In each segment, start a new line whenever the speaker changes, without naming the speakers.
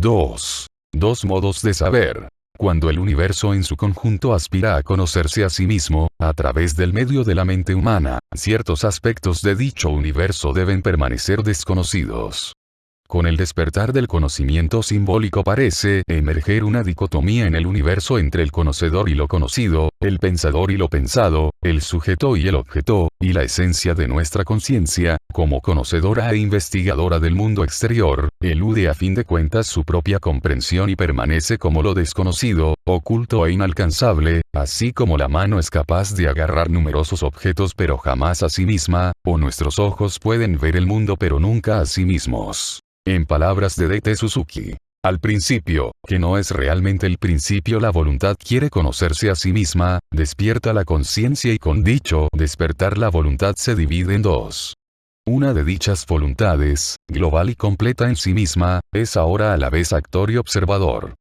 2. Dos modos de saber. Cuando el universo en su conjunto aspira a conocerse a sí mismo, a través del medio de la mente humana, ciertos aspectos de dicho universo deben permanecer desconocidos. Con el despertar del conocimiento simbólico parece emerger una dicotomía en el universo entre el conocedor y lo conocido, el pensador y lo pensado, el sujeto y el objeto, y la esencia de nuestra conciencia, como conocedora e investigadora del mundo exterior, elude a fin de cuentas su propia comprensión y permanece como lo desconocido, oculto e inalcanzable, así como la mano es capaz de agarrar numerosos objetos pero jamás a sí misma, o nuestros ojos pueden ver el mundo pero nunca a sí mismos. En palabras de D.T. Suzuki, al principio, que no es realmente el principio, la voluntad quiere conocerse a sí misma, despierta la conciencia y con dicho despertar la voluntad se divide en dos. Una de dichas voluntades, global y completa en sí misma, es ahora a la vez actor y observador.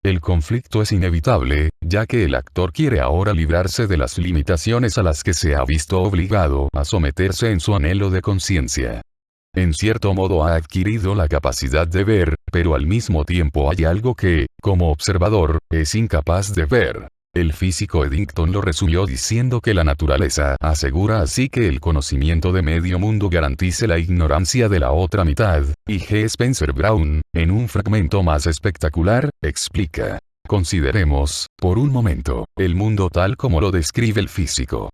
El conflicto es inevitable, ya que el actor quiere ahora librarse de las limitaciones a las que se ha visto obligado a someterse en su anhelo de conciencia. En cierto modo ha adquirido la capacidad de ver, pero al mismo tiempo hay algo que, como observador, es incapaz de ver. El físico Eddington lo resumió diciendo que la naturaleza asegura así que el conocimiento de medio mundo garantice la ignorancia de la otra mitad, y G. Spencer Brown, en un fragmento más espectacular, explica. Consideremos, por un momento, el mundo tal como lo describe el físico.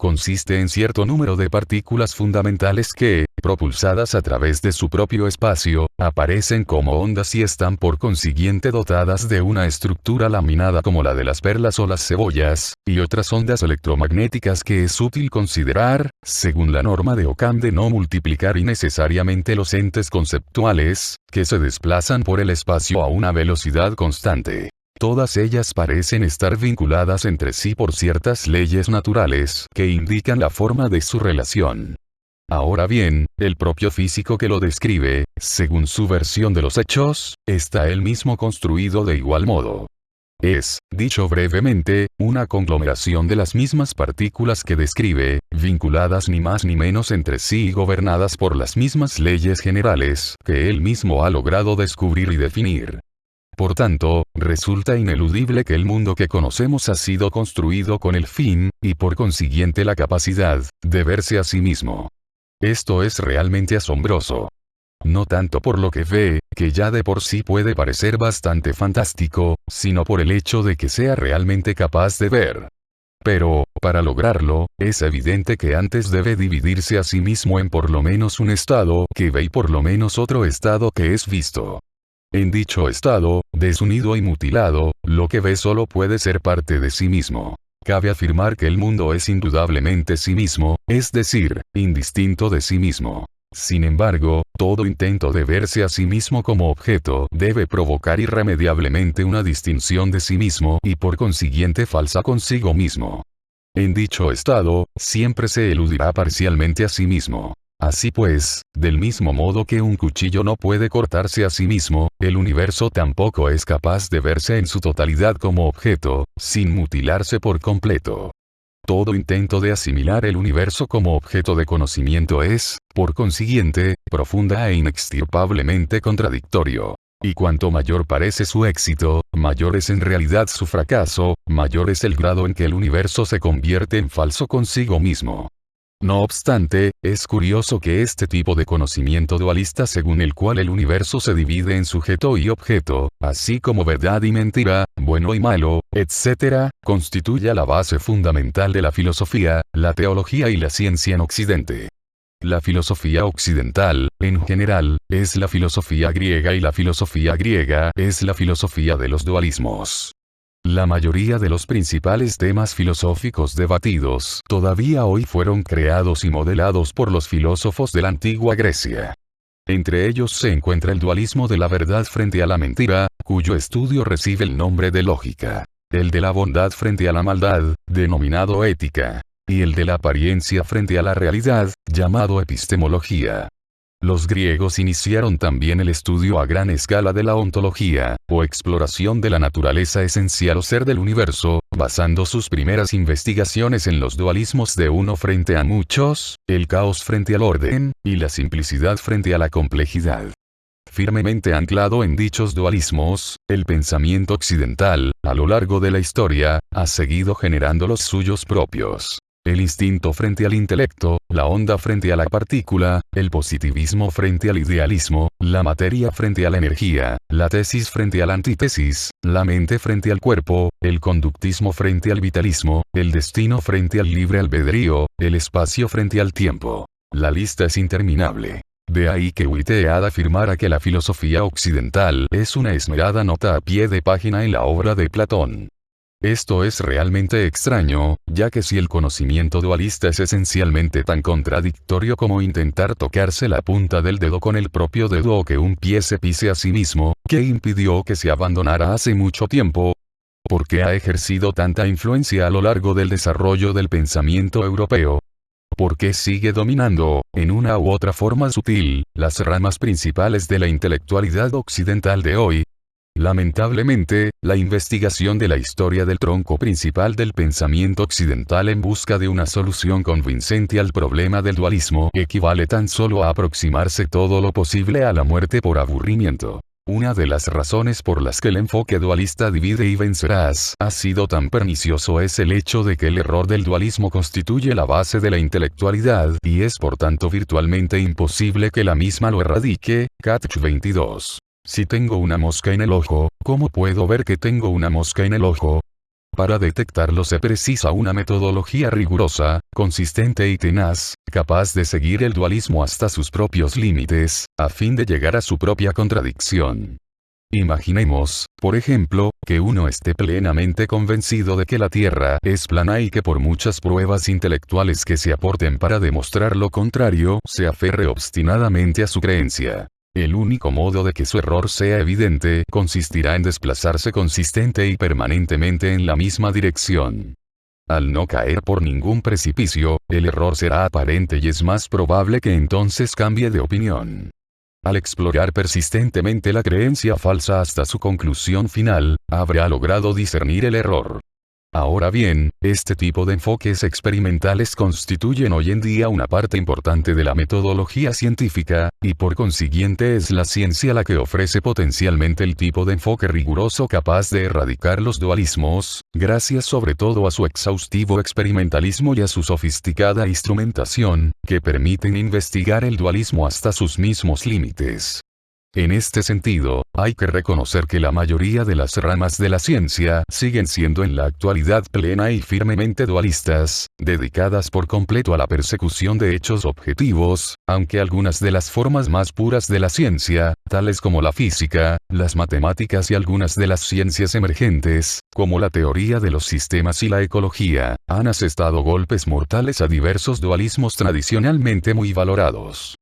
Consiste en cierto número de partículas fundamentales que, propulsadas a través de su propio espacio, aparecen como ondas y están por consiguiente dotadas de una estructura laminada como la de las perlas o las cebollas, y otras ondas electromagnéticas que es útil considerar, según la norma de Occam de no multiplicar innecesariamente los entes conceptuales, que se desplazan por el espacio a una velocidad constante. Todas ellas parecen estar vinculadas entre sí por ciertas leyes naturales que indican la forma de su relación. Ahora bien, el propio físico que lo describe, según su versión de los hechos, está él mismo construido de igual modo. Es, dicho brevemente, una conglomeración de las mismas partículas que describe, vinculadas ni más ni menos entre sí y gobernadas por las mismas leyes generales que él mismo ha logrado descubrir y definir. Por tanto, resulta ineludible que el mundo que conocemos ha sido construido con el fin, y por consiguiente la capacidad, de verse a sí mismo. Esto es realmente asombroso. No tanto por lo que ve, que ya de por sí puede parecer bastante fantástico, sino por el hecho de que sea realmente capaz de ver. Pero, para lograrlo, es evidente que antes debe dividirse a sí mismo en por lo menos un estado que ve y por lo menos otro estado que es visto. En dicho estado, desunido y mutilado, lo que ve solo puede ser parte de sí mismo. Cabe afirmar que el mundo es indudablemente sí mismo, es decir, indistinto de sí mismo. Sin embargo, todo intento de verse a sí mismo como objeto debe provocar irremediablemente una distinción de sí mismo y por consiguiente falsa consigo mismo. En dicho estado, siempre se eludirá parcialmente a sí mismo. Así pues, del mismo modo que un cuchillo no puede cortarse a sí mismo, el universo tampoco es capaz de verse en su totalidad como objeto, sin mutilarse por completo. Todo intento de asimilar el universo como objeto de conocimiento es, por consiguiente, profunda e inextirpablemente contradictorio. Y cuanto mayor parece su éxito, mayor es en realidad su fracaso, mayor es el grado en que el universo se convierte en falso consigo mismo. No obstante, es curioso que este tipo de conocimiento dualista según el cual el universo se divide en sujeto y objeto, así como verdad y mentira, bueno y malo, etc., constituya la base fundamental de la filosofía, la teología y la ciencia en Occidente. La filosofía occidental, en general, es la filosofía griega y la filosofía griega es la filosofía de los dualismos. La mayoría de los principales temas filosóficos debatidos todavía hoy fueron creados y modelados por los filósofos de la antigua Grecia. Entre ellos se encuentra el dualismo de la verdad frente a la mentira, cuyo estudio recibe el nombre de lógica, el de la bondad frente a la maldad, denominado ética, y el de la apariencia frente a la realidad, llamado epistemología. Los griegos iniciaron también el estudio a gran escala de la ontología, o exploración de la naturaleza esencial o ser del universo, basando sus primeras investigaciones en los dualismos de uno frente a muchos, el caos frente al orden, y la simplicidad frente a la complejidad. Firmemente anclado en dichos dualismos, el pensamiento occidental, a lo largo de la historia, ha seguido generando los suyos propios. El instinto frente al intelecto, la onda frente a la partícula, el positivismo frente al idealismo, la materia frente a la energía, la tesis frente a la antítesis, la mente frente al cuerpo, el conductismo frente al vitalismo, el destino frente al libre albedrío, el espacio frente al tiempo. La lista es interminable. De ahí que Whitehead afirmara que la filosofía occidental es una esmerada nota a pie de página en la obra de Platón. Esto es realmente extraño, ya que si el conocimiento dualista es esencialmente tan contradictorio como intentar tocarse la punta del dedo con el propio dedo o que un pie se pise a sí mismo, ¿qué impidió que se abandonara hace mucho tiempo? ¿Por qué ha ejercido tanta influencia a lo largo del desarrollo del pensamiento europeo? ¿Por qué sigue dominando, en una u otra forma sutil, las ramas principales de la intelectualidad occidental de hoy? Lamentablemente, la investigación de la historia del tronco principal del pensamiento occidental en busca de una solución convincente al problema del dualismo equivale tan solo a aproximarse todo lo posible a la muerte por aburrimiento. Una de las razones por las que el enfoque dualista divide y vencerás ha sido tan pernicioso es el hecho de que el error del dualismo constituye la base de la intelectualidad y es por tanto virtualmente imposible que la misma lo erradique. Catch 22. Si tengo una mosca en el ojo, ¿cómo puedo ver que tengo una mosca en el ojo? Para detectarlo se precisa una metodología rigurosa, consistente y tenaz, capaz de seguir el dualismo hasta sus propios límites, a fin de llegar a su propia contradicción. Imaginemos, por ejemplo, que uno esté plenamente convencido de que la Tierra es plana y que por muchas pruebas intelectuales que se aporten para demostrar lo contrario, se aferre obstinadamente a su creencia. El único modo de que su error sea evidente consistirá en desplazarse consistente y permanentemente en la misma dirección. Al no caer por ningún precipicio, el error será aparente y es más probable que entonces cambie de opinión. Al explorar persistentemente la creencia falsa hasta su conclusión final, habrá logrado discernir el error. Ahora bien, este tipo de enfoques experimentales constituyen hoy en día una parte importante de la metodología científica, y por consiguiente es la ciencia la que ofrece potencialmente el tipo de enfoque riguroso capaz de erradicar los dualismos, gracias sobre todo a su exhaustivo experimentalismo y a su sofisticada instrumentación, que permiten investigar el dualismo hasta sus mismos límites. En este sentido, hay que reconocer que la mayoría de las ramas de la ciencia siguen siendo en la actualidad plena y firmemente dualistas, dedicadas por completo a la persecución de hechos objetivos, aunque algunas de las formas más puras de la ciencia, tales como la física, las matemáticas y algunas de las ciencias emergentes, como la teoría de los sistemas y la ecología, han asestado golpes mortales a diversos dualismos tradicionalmente muy valorados.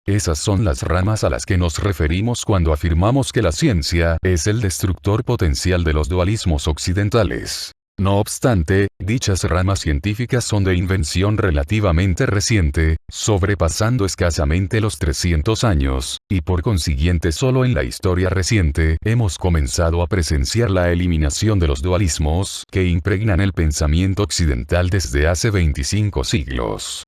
Esas son las ramas a las que nos referimos cuando afirmamos que la ciencia es el destructor potencial de los dualismos occidentales. No obstante, dichas ramas científicas son de invención relativamente reciente, sobrepasando escasamente los 300 años, y por consiguiente solo en la historia reciente hemos comenzado a presenciar la eliminación de los dualismos que impregnan el pensamiento occidental desde hace 25 siglos.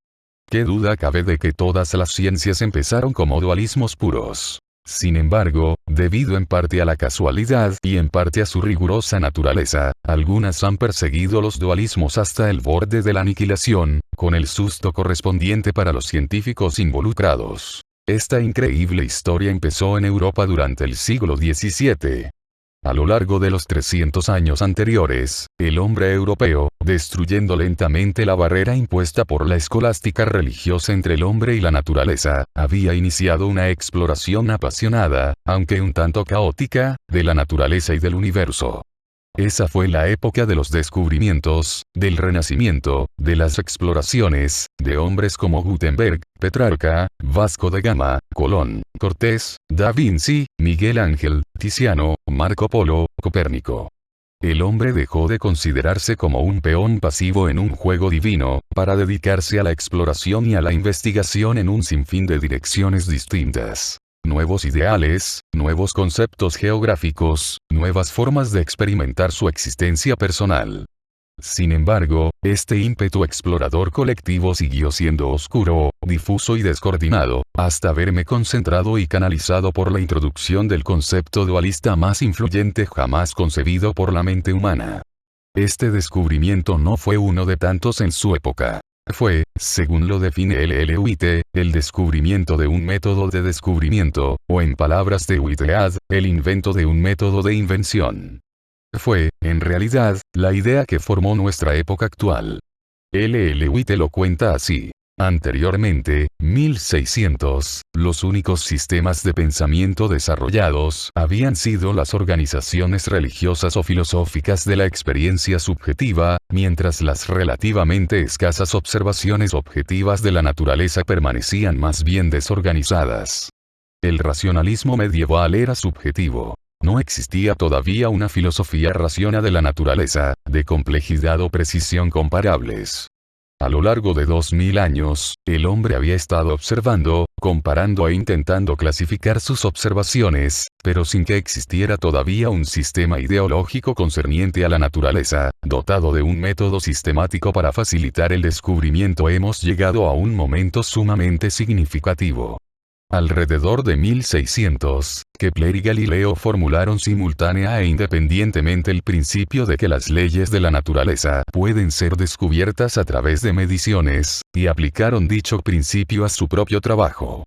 ¿Qué duda cabe de que todas las ciencias empezaron como dualismos puros? Sin embargo, debido en parte a la casualidad y en parte a su rigurosa naturaleza, algunas han perseguido los dualismos hasta el borde de la aniquilación, con el susto correspondiente para los científicos involucrados. Esta increíble historia empezó en Europa durante el siglo XVII. A lo largo de los 300 años anteriores, el hombre europeo, destruyendo lentamente la barrera impuesta por la escolástica religiosa entre el hombre y la naturaleza, había iniciado una exploración apasionada, aunque un tanto caótica, de la naturaleza y del universo. Esa fue la época de los descubrimientos, del renacimiento, de las exploraciones, de hombres como Gutenberg, Petrarca, Vasco da Gama, Colón, Cortés, Da Vinci, Miguel Ángel, Tiziano, Marco Polo, Copérnico. El hombre dejó de considerarse como un peón pasivo en un juego divino, para dedicarse a la exploración y a la investigación en un sinfín de direcciones distintas. Nuevos ideales, nuevos conceptos geográficos, nuevas formas de experimentar su existencia personal. Sin embargo, este ímpetu explorador colectivo siguió siendo oscuro, difuso y descoordinado, hasta verme concentrado y canalizado por la introducción del concepto dualista más influyente jamás concebido por la mente humana. Este descubrimiento no fue uno de tantos en su época. Fue, según lo define L. White, el descubrimiento de un método de descubrimiento, o en palabras de Whitehead, el invento de un método de invención. Fue, en realidad, la idea que formó nuestra época actual. L. White lo cuenta así. Anteriormente, 1600, los únicos sistemas de pensamiento desarrollados habían sido las organizaciones religiosas o filosóficas de la experiencia subjetiva, mientras las relativamente escasas observaciones objetivas de la naturaleza permanecían más bien desorganizadas. El racionalismo medieval era subjetivo. No existía todavía una filosofía racional de la naturaleza, de complejidad o precisión comparables. A lo largo de 2000 años, el hombre había estado observando, comparando e intentando clasificar sus observaciones, pero sin que existiera todavía un sistema ideológico concerniente a la naturaleza, dotado de un método sistemático para facilitar el descubrimiento. Hemos llegado a un momento sumamente significativo. Alrededor de 1600, Kepler y Galileo formularon simultánea e independientemente el principio de que las leyes de la naturaleza pueden ser descubiertas a través de mediciones, y aplicaron dicho principio a su propio trabajo.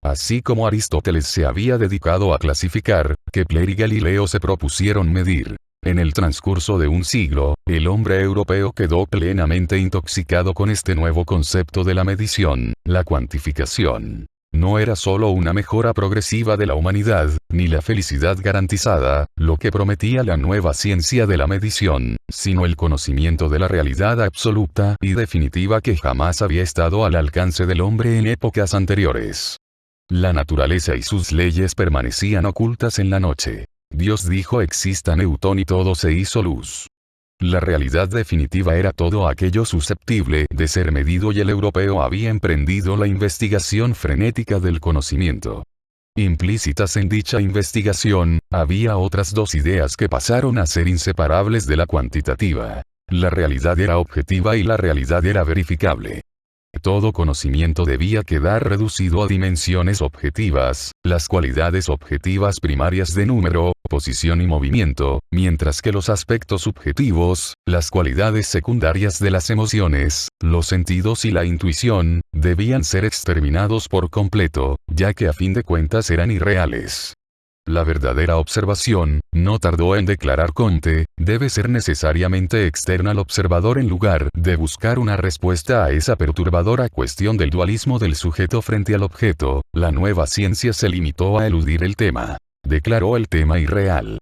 Así como Aristóteles se había dedicado a clasificar, Kepler y Galileo se propusieron medir. En el transcurso de un siglo, el hombre europeo quedó plenamente intoxicado con este nuevo concepto de la medición, la cuantificación. No era solo una mejora progresiva de la humanidad, ni la felicidad garantizada, lo que prometía la nueva ciencia de la medición, sino el conocimiento de la realidad absoluta y definitiva que jamás había estado al alcance del hombre en épocas anteriores. La naturaleza y sus leyes permanecían ocultas en la noche. Dios dijo exista Neutón y todo se hizo luz. La realidad definitiva era todo aquello susceptible de ser medido y el europeo había emprendido la investigación frenética del conocimiento. Implícitas en dicha investigación, había otras dos ideas que pasaron a ser inseparables de la cuantitativa. La realidad era objetiva y la realidad era verificable. Todo conocimiento debía quedar reducido a dimensiones objetivas, las cualidades objetivas primarias de número, posición y movimiento, mientras que los aspectos subjetivos, las cualidades secundarias de las emociones, los sentidos y la intuición, debían ser exterminados por completo, ya que a fin de cuentas eran irreales. La verdadera observación, no tardó en declarar Comte, debe ser necesariamente externa al observador en lugar de buscar una respuesta a esa perturbadora cuestión del dualismo del sujeto frente al objeto. La nueva ciencia se limitó a eludir el tema. Declaró el tema irreal.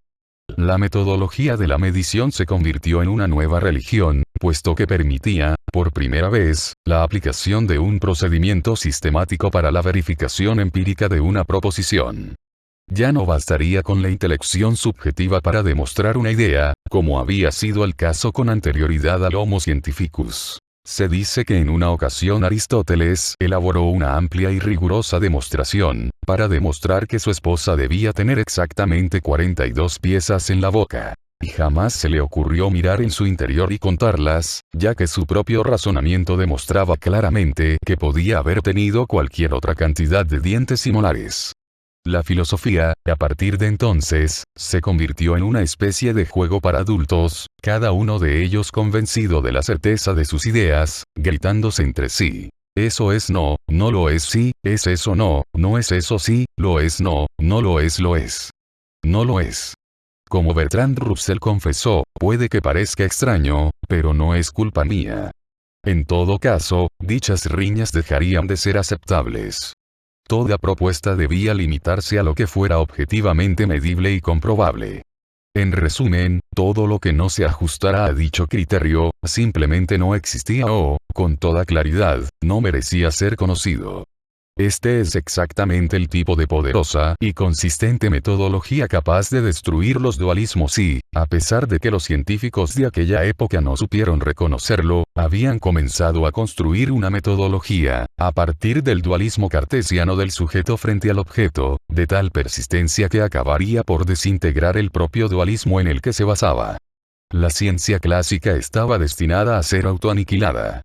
La metodología de la medición se convirtió en una nueva religión, puesto que permitía, por primera vez, la aplicación de un procedimiento sistemático para la verificación empírica de una proposición. Ya no bastaría con la intelección subjetiva para demostrar una idea, como había sido el caso con anterioridad al Homo Scientificus. Se dice que en una ocasión Aristóteles elaboró una amplia y rigurosa demostración, para demostrar que su esposa debía tener exactamente 42 piezas en la boca. Y jamás se le ocurrió mirar en su interior y contarlas, ya que su propio razonamiento demostraba claramente que podía haber tenido cualquier otra cantidad de dientes y molares. La filosofía, a partir de entonces, se convirtió en una especie de juego para adultos, cada uno de ellos convencido de la certeza de sus ideas, gritándose entre sí. Eso es no, no lo es sí, es eso no, no es eso sí, lo es no, no lo es lo es. No lo es. Como Bertrand Russell confesó, puede que parezca extraño, pero no es culpa mía. En todo caso, dichas riñas dejarían de ser aceptables. Toda propuesta debía limitarse a lo que fuera objetivamente medible y comprobable. En resumen, todo lo que no se ajustara a dicho criterio, simplemente no existía o, con toda claridad, no merecía ser conocido. Este es exactamente el tipo de poderosa y consistente metodología capaz de destruir los dualismos y, a pesar de que los científicos de aquella época no supieron reconocerlo, habían comenzado a construir una metodología, a partir del dualismo cartesiano del sujeto frente al objeto, de tal persistencia que acabaría por desintegrar el propio dualismo en el que se basaba. La ciencia clásica estaba destinada a ser autoaniquilada.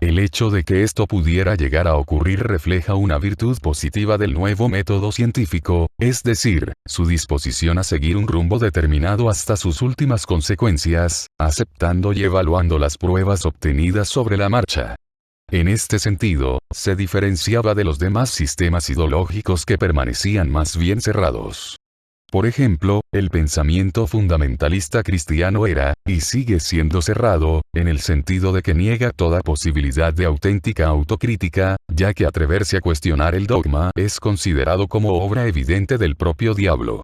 El hecho de que esto pudiera llegar a ocurrir refleja una virtud positiva del nuevo método científico, es decir, su disposición a seguir un rumbo determinado hasta sus últimas consecuencias, aceptando y evaluando las pruebas obtenidas sobre la marcha. En este sentido, se diferenciaba de los demás sistemas ideológicos que permanecían más bien cerrados. Por ejemplo, el pensamiento fundamentalista cristiano era, y sigue siendo cerrado, en el sentido de que niega toda posibilidad de auténtica autocrítica, ya que atreverse a cuestionar el dogma es considerado como obra evidente del propio diablo.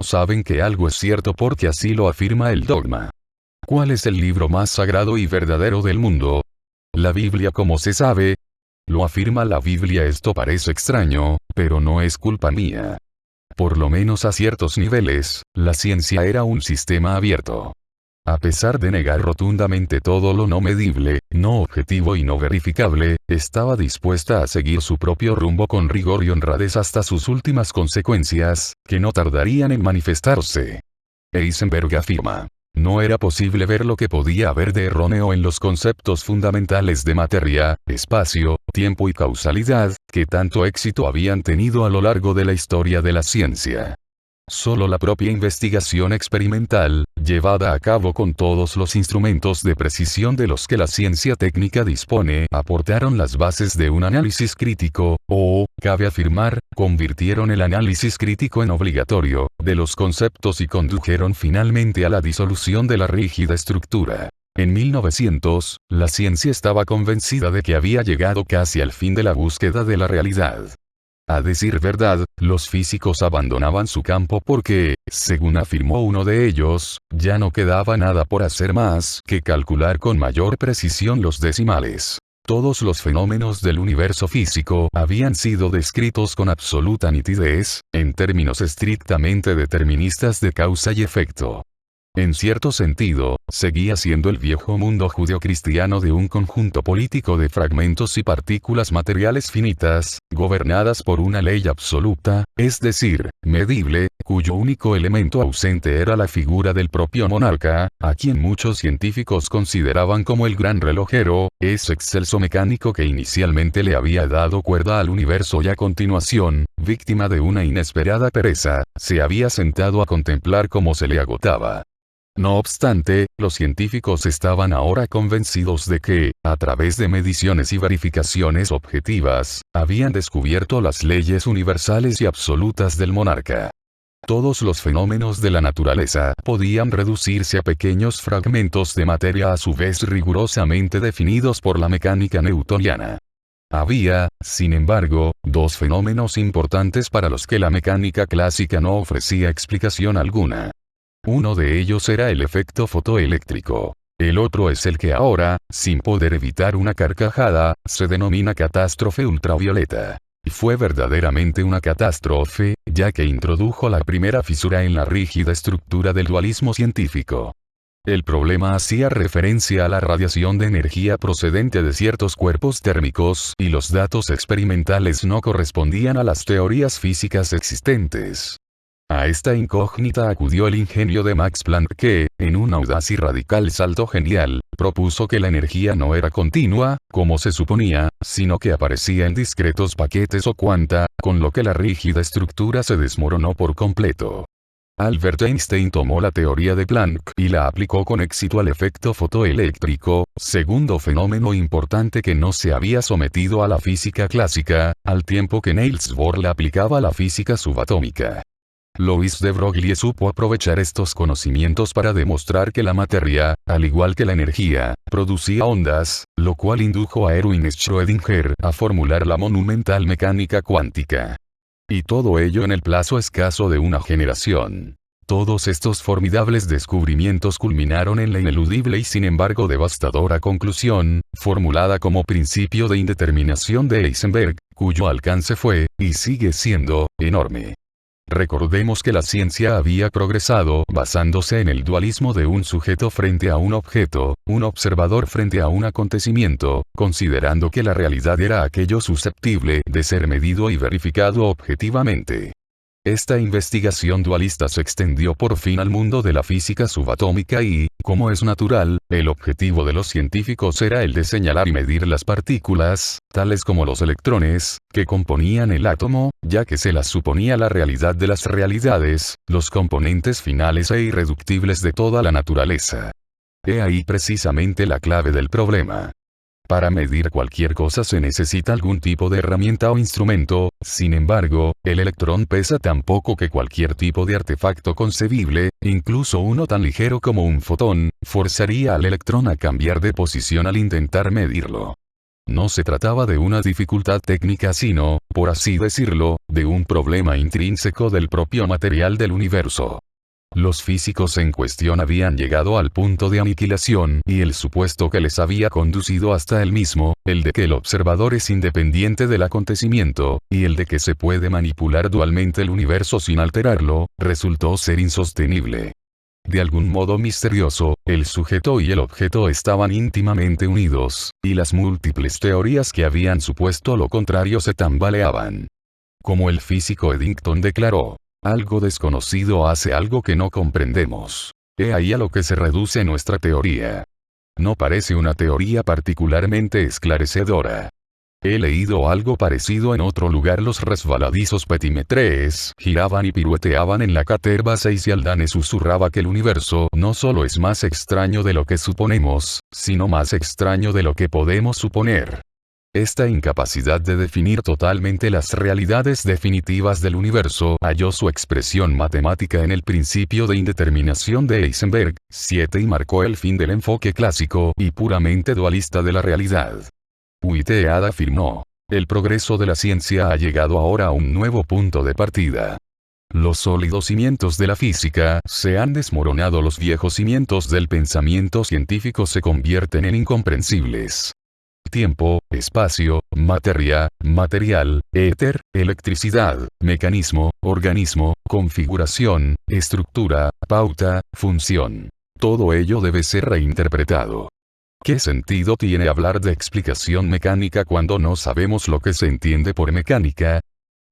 Saben que algo es cierto porque así lo afirma el dogma. ¿Cuál es el libro más sagrado y verdadero del mundo? La Biblia, como se sabe. Lo afirma la Biblia. Esto parece extraño, pero no es culpa mía. Por lo menos a ciertos niveles, la ciencia era un sistema abierto. A pesar de negar rotundamente todo lo no medible, no objetivo y no verificable, estaba dispuesta a seguir su propio rumbo con rigor y honradez hasta sus últimas consecuencias, que no tardarían en manifestarse. Heisenberg afirma: no era posible ver lo que podía haber de erróneo en los conceptos fundamentales de materia, espacio, tiempo y causalidad, que tanto éxito habían tenido a lo largo de la historia de la ciencia. Solo la propia investigación experimental, llevada a cabo con todos los instrumentos de precisión de los que la ciencia técnica dispone, aportaron las bases de un análisis crítico, o, cabe afirmar, convirtieron el análisis crítico en obligatorio, de los conceptos y condujeron finalmente a la disolución de la rígida estructura. En 1900, la ciencia estaba convencida de que había llegado casi al fin de la búsqueda de la realidad. A decir verdad, los físicos abandonaban su campo porque, según afirmó uno de ellos, ya no quedaba nada por hacer más que calcular con mayor precisión los decimales. Todos los fenómenos del universo físico habían sido descritos con absoluta nitidez, en términos estrictamente deterministas de causa y efecto. En cierto sentido, seguía siendo el viejo mundo judeocristiano de un conjunto político de fragmentos y partículas materiales finitas, gobernadas por una ley absoluta, es decir, medible, cuyo único elemento ausente era la figura del propio monarca, a quien muchos científicos consideraban como el gran relojero, ese excelso mecánico que inicialmente le había dado cuerda al universo y a continuación, víctima de una inesperada pereza, se había sentado a contemplar cómo se le agotaba. No obstante, los científicos estaban ahora convencidos de que, a través de mediciones y verificaciones objetivas, habían descubierto las leyes universales y absolutas del monarca. Todos los fenómenos de la naturaleza podían reducirse a pequeños fragmentos de materia a su vez rigurosamente definidos por la mecánica newtoniana. Había, sin embargo, dos fenómenos importantes para los que la mecánica clásica no ofrecía explicación alguna. Uno de ellos era el efecto fotoeléctrico. El otro es el que ahora, sin poder evitar una carcajada, se denomina catástrofe ultravioleta. Y fue verdaderamente una catástrofe, ya que introdujo la primera fisura en la rígida estructura del dualismo científico. El problema hacía referencia a la radiación de energía procedente de ciertos cuerpos térmicos y los datos experimentales no correspondían a las teorías físicas existentes. A esta incógnita acudió el ingenio de Max Planck que, en un audaz y radical salto genial, propuso que la energía no era continua, como se suponía, sino que aparecía en discretos paquetes o cuanta, con lo que la rígida estructura se desmoronó por completo. Albert Einstein tomó la teoría de Planck y la aplicó con éxito al efecto fotoeléctrico, segundo fenómeno importante que no se había sometido a la física clásica, al tiempo que Niels Bohr la aplicaba a la física subatómica. Louis de Broglie supo aprovechar estos conocimientos para demostrar que la materia, al igual que la energía, producía ondas, lo cual indujo a Erwin Schrödinger a formular la monumental mecánica cuántica. Y todo ello en el plazo escaso de una generación. Todos estos formidables descubrimientos culminaron en la ineludible y sin embargo devastadora conclusión, formulada como principio de indeterminación de Heisenberg, cuyo alcance fue, y sigue siendo, enorme. Recordemos que la ciencia había progresado basándose en el dualismo de un sujeto frente a un objeto, un observador frente a un acontecimiento, considerando que la realidad era aquello susceptible de ser medido y verificado objetivamente. Esta investigación dualista se extendió por fin al mundo de la física subatómica y, Como es natural, el objetivo de los científicos era el de señalar y medir las partículas, tales como los electrones, que componían el átomo, ya que se las suponía la realidad de las realidades, los componentes finales e irreductibles de toda la naturaleza. He ahí precisamente la clave del problema. Para medir cualquier cosa se necesita algún tipo de herramienta o instrumento, sin embargo, el electrón pesa tan poco que cualquier tipo de artefacto concebible, incluso uno tan ligero como un fotón, forzaría al electrón a cambiar de posición al intentar medirlo. No se trataba de una dificultad técnica sino, por así decirlo, de un problema intrínseco del propio material del universo. Los físicos en cuestión habían llegado al punto de aniquilación y el supuesto que les había conducido hasta el mismo, el de que el observador es independiente del acontecimiento, y el de que se puede manipular dualmente el universo sin alterarlo, resultó ser insostenible. De algún modo misterioso, el sujeto y el objeto estaban íntimamente unidos, y las múltiples teorías que habían supuesto lo contrario se tambaleaban. Como el físico Eddington declaró, algo desconocido hace algo que no comprendemos. He ahí a lo que se reduce nuestra teoría. No parece una teoría particularmente esclarecedora. He leído algo parecido en otro lugar. Los resbaladizos petimetres giraban y pirueteaban en la caterva 6 y Aldane susurraba que el universo no solo es más extraño de lo que suponemos, sino más extraño de lo que podemos suponer. Esta incapacidad de definir totalmente las realidades definitivas del universo halló su expresión matemática en el principio de indeterminación de Heisenberg, 7 y marcó el fin del enfoque clásico y puramente dualista de la realidad. Whitehead afirmó: el progreso de la ciencia ha llegado ahora a un nuevo punto de partida. Los sólidos cimientos de la física se han desmoronado, los viejos cimientos del pensamiento científico se convierten en incomprensibles. Tiempo, espacio, materia, material, éter, electricidad, mecanismo, organismo, configuración, estructura, pauta, función. Todo ello debe ser reinterpretado. ¿Qué sentido tiene hablar de explicación mecánica cuando no sabemos lo que se entiende por mecánica?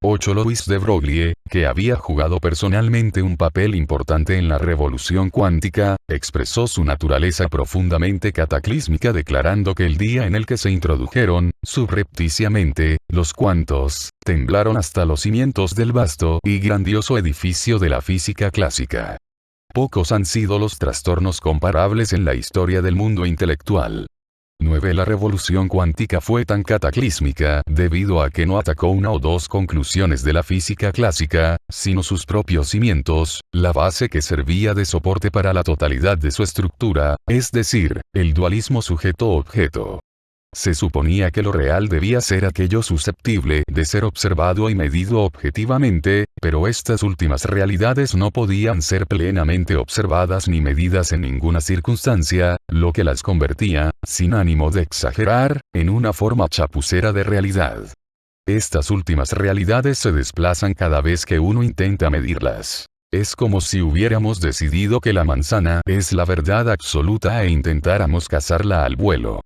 8. Louis de Broglie, que había jugado personalmente un papel importante en la revolución cuántica, expresó su naturaleza profundamente cataclísmica declarando que el día en el que se introdujeron, subrepticiamente, los cuantos, temblaron hasta los cimientos del vasto y grandioso edificio de la física clásica. Pocos han sido los trastornos comparables en la historia del mundo intelectual. 9. La revolución cuántica fue tan cataclísmica debido a que no atacó una o dos conclusiones de la física clásica, sino sus propios cimientos, la base que servía de soporte para la totalidad de su estructura, es decir, el dualismo sujeto-objeto. Se suponía que lo real debía ser aquello susceptible de ser observado y medido objetivamente, pero estas últimas realidades no podían ser plenamente observadas ni medidas en ninguna circunstancia, lo que las convertía, sin ánimo de exagerar, en una forma chapucera de realidad. Estas últimas realidades se desplazan cada vez que uno intenta medirlas. Es como si hubiéramos decidido que la manzana es la verdad absoluta e intentáramos cazarla al vuelo.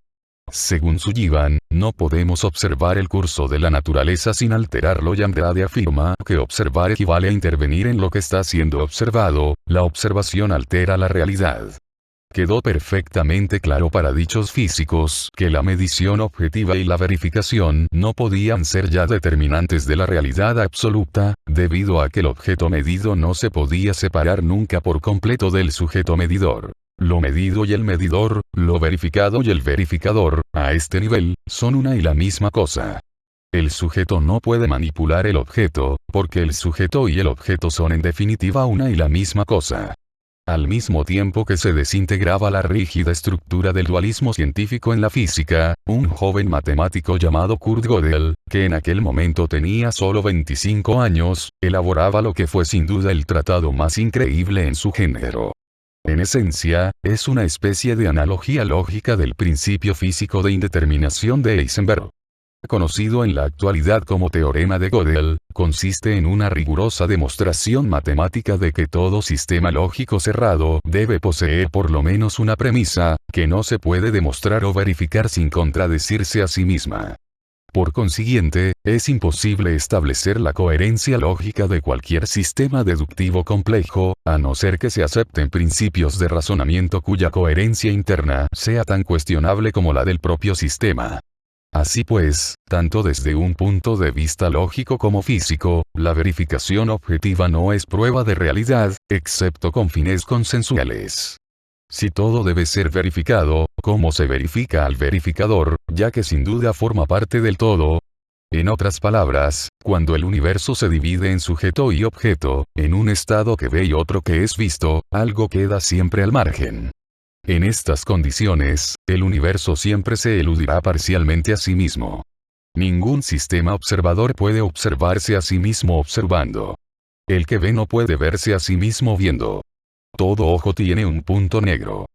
Según Sullivan, no podemos observar el curso de la naturaleza sin alterarlo, y Andrade afirma que observar equivale a intervenir en lo que está siendo observado, la observación altera la realidad. Quedó perfectamente claro para dichos físicos que la medición objetiva y la verificación no podían ser ya determinantes de la realidad absoluta, debido a que el objeto medido no se podía separar nunca por completo del sujeto medidor. Lo medido y el medidor, lo verificado y el verificador, a este nivel, son una y la misma cosa. El sujeto no puede manipular el objeto, porque el sujeto y el objeto son en definitiva una y la misma cosa. Al mismo tiempo que se desintegraba la rígida estructura del dualismo científico en la física, un joven matemático llamado Kurt Gödel, que en aquel momento tenía solo 25 años, elaboraba lo que fue sin duda el tratado más increíble en su género. En esencia, es una especie de analogía lógica del principio físico de indeterminación de Heisenberg. Conocido en la actualidad como teorema de Gödel, consiste en una rigurosa demostración matemática de que todo sistema lógico cerrado debe poseer por lo menos una premisa, que no se puede demostrar o verificar sin contradecirse a sí misma. Por consiguiente, es imposible establecer la coherencia lógica de cualquier sistema deductivo complejo, a no ser que se acepten principios de razonamiento cuya coherencia interna sea tan cuestionable como la del propio sistema. Así pues, tanto desde un punto de vista lógico como físico, la verificación objetiva no es prueba de realidad, excepto con fines consensuales. Si todo debe ser verificado, ¿cómo se verifica al verificador, ya que sin duda forma parte del todo? En otras palabras, cuando el universo se divide en sujeto y objeto, en un estado que ve y otro que es visto, algo queda siempre al margen. En estas condiciones, el universo siempre se eludirá parcialmente a sí mismo. Ningún sistema observador puede observarse a sí mismo observando. El que ve no puede verse a sí mismo viendo. Todo ojo tiene un punto negro.